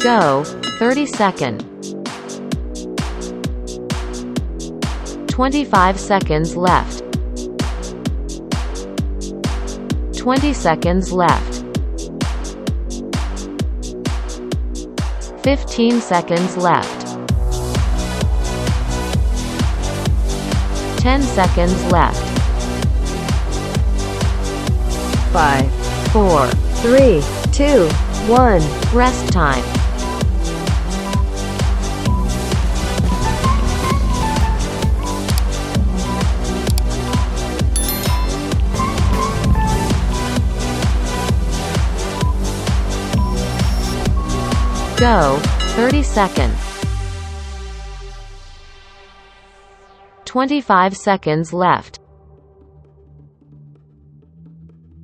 Go, 30-second. 25 seconds left. 20 seconds left. 15 seconds left. 10 seconds left. 5, 4, 3, 2, 1. Rest time. Go, 30-second. 25 seconds left.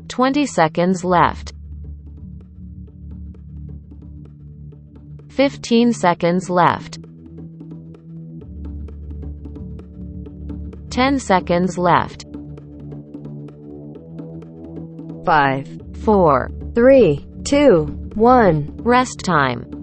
20 seconds left. 15 seconds left. 10 seconds left. 5, 4, 3, 2, 1. Rest time.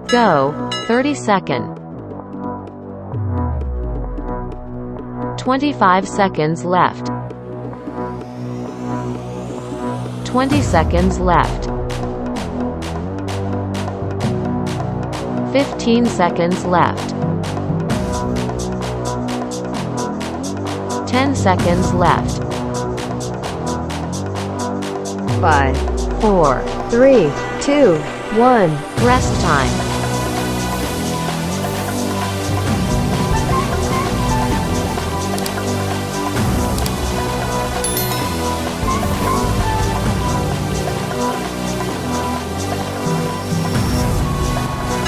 Go, 30-second. 25 seconds left. 20 seconds left. 15 seconds left. 10 seconds left. 5, 4, 3, 2, 1. Rest time.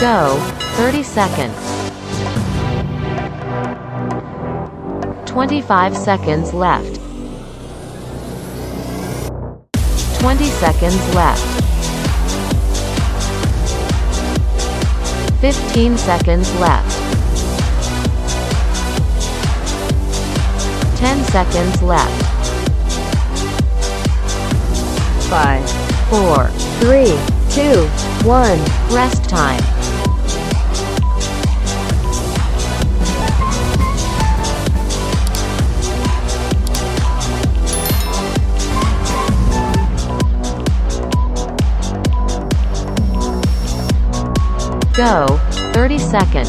Go, 30-second. 25 seconds left. 20 seconds left. 15 seconds left. 10 seconds left. 5, 4, 3, 2, 1. Rest time. Go, 30-second.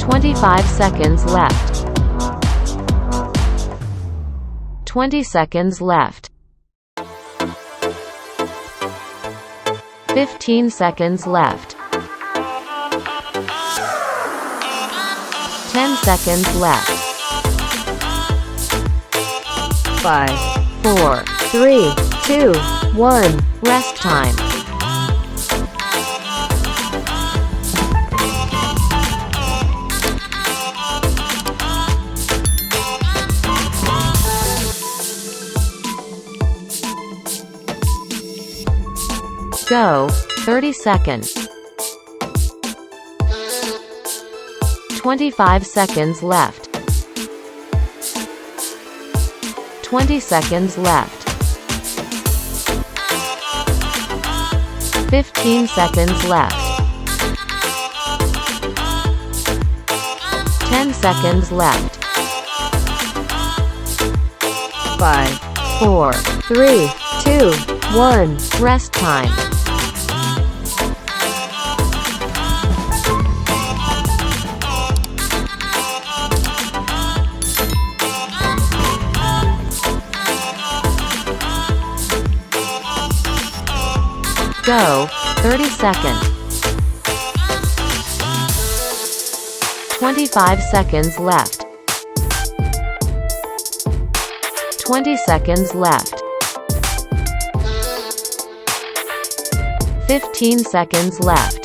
25 seconds left. 20 seconds left. 15 seconds left. 10 seconds left. 5, 4, 3, 2, 1. Rest time. Go, 30-second. 25 seconds left. 20 seconds left. 15 seconds left. 10 seconds left. 5, 4, 3, 2, 1. Rest time. Go, 30-second. 25 seconds left. 20 seconds left. 15 seconds left.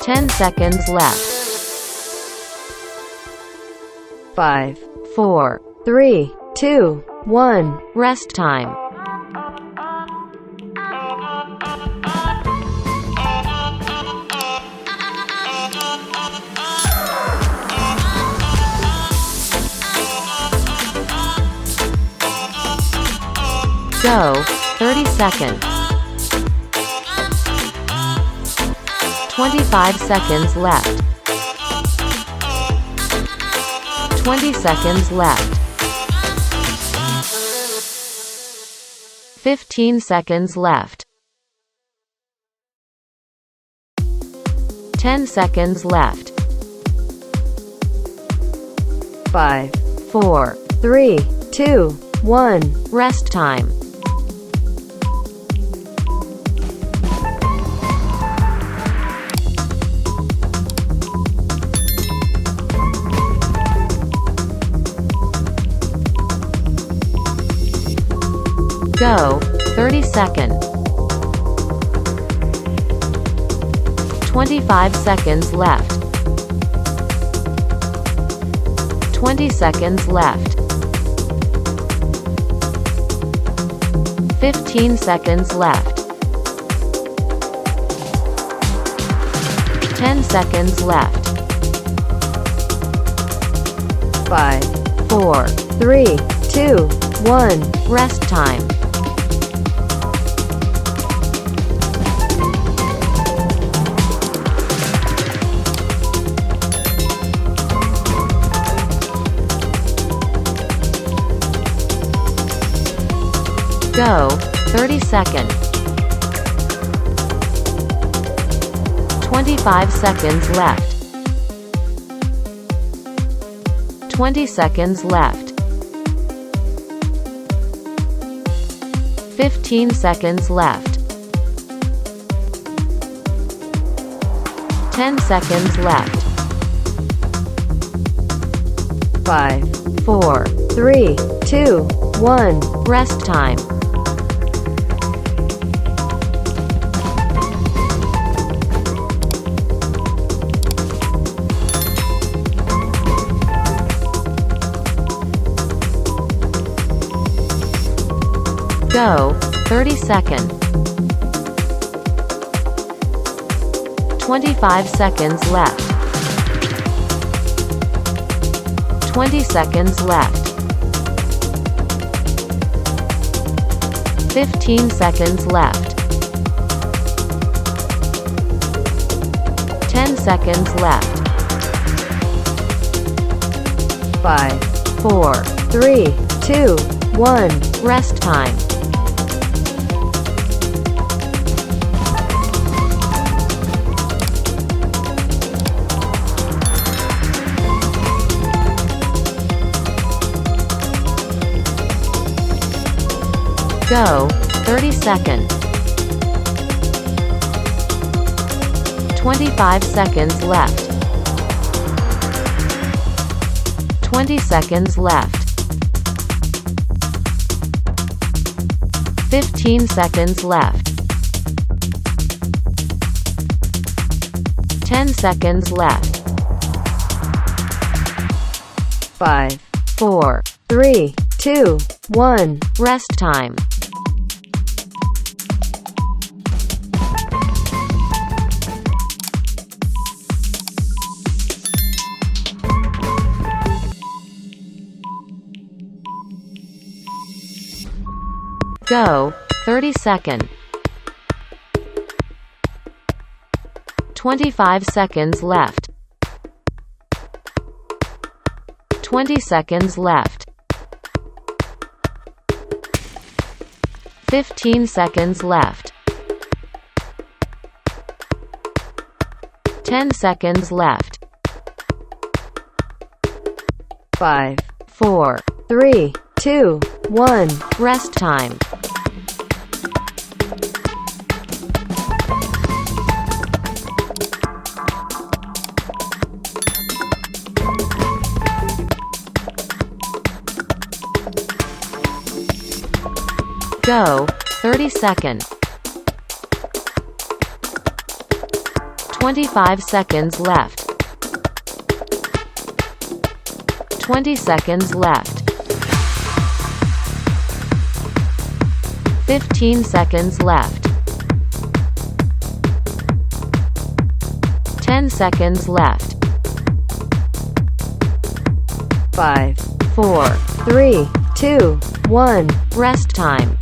10 seconds left. 5, 4, 3, 2, 1. Rest time. Go, 30 seconds. 25 seconds left. 20 seconds left. 15 seconds left. 10 seconds left. 5, 4, 3, 2, 1. rest time. Go, 30 seconds. 25 seconds left. 20 seconds left. 15 seconds left. 10 seconds left. 5, 4, 3, 2, 1. rest time. Go, 30 seconds. 25 seconds left. 20 seconds left. 15 seconds left. 10 seconds left. 5, 4, 3, 2, 1. rest time. Go, 30 seconds. 25 seconds left. 20 seconds left. 15 seconds left. 10 seconds left. 5, 4, 3, 2, 1. rest time. Go, 30 seconds. 25 seconds left. 20 seconds left. 15 seconds left. 10 seconds left. 5, 4, 3, 2, 1. rest time. Go, 30 seconds. 25 seconds left. 20 seconds left. 15 seconds left. 10 seconds left. 5, 4, 3, 2, 1. rest time. Go, 30 seconds. 25 seconds left. 20 seconds left. 15 seconds left. 10 seconds left. 5, 4, 3, 2, 1. rest time.